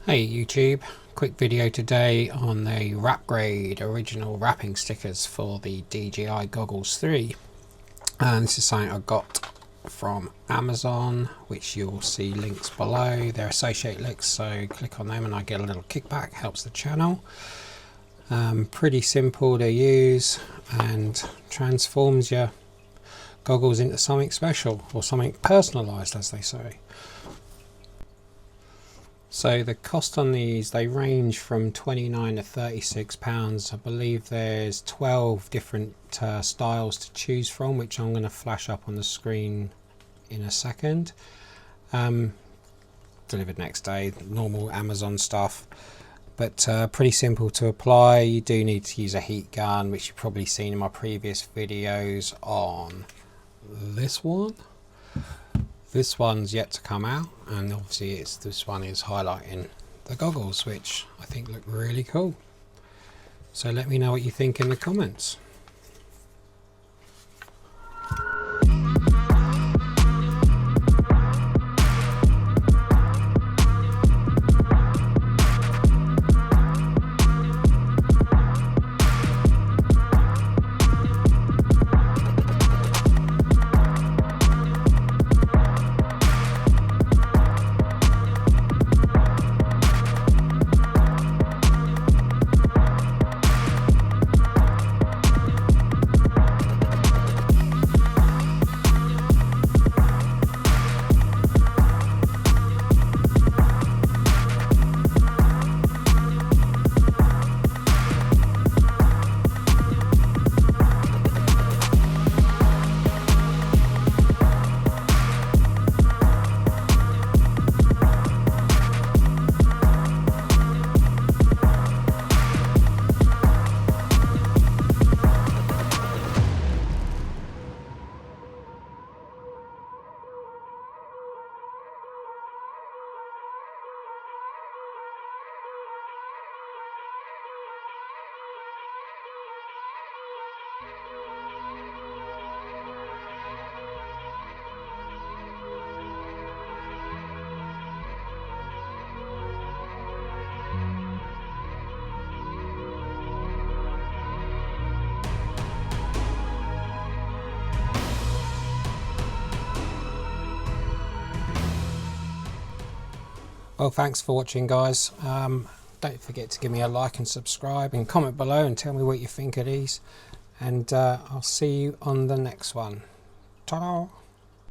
Hey YouTube, quick video today on the Wrap Grade original wrapping stickers for the DJI Goggles 3, and this is something I got from Amazon, which you'll see links below. They're associate links, so click on them and I get a little kickback, helps the channel. Pretty simple to use and transforms your goggles into something special, or something personalised, as they say. So the cost on these, they range from £29 to £36. I believe there's 12 different styles to choose from, which I'm going to flash up on the screen in a second. Delivered next day, normal Amazon stuff, but pretty simple to apply. You do need to use a heat gun, which you've probably seen in my previous videos on this one. This one's yet to come out, and obviously this one is highlighting the goggles, which I think look really cool. So let me know what you think in the comments. Well, thanks for watching, guys. Don't forget to give me a like and subscribe, and comment below and tell me what you think of these, and I'll see you on the next one. Ta-da!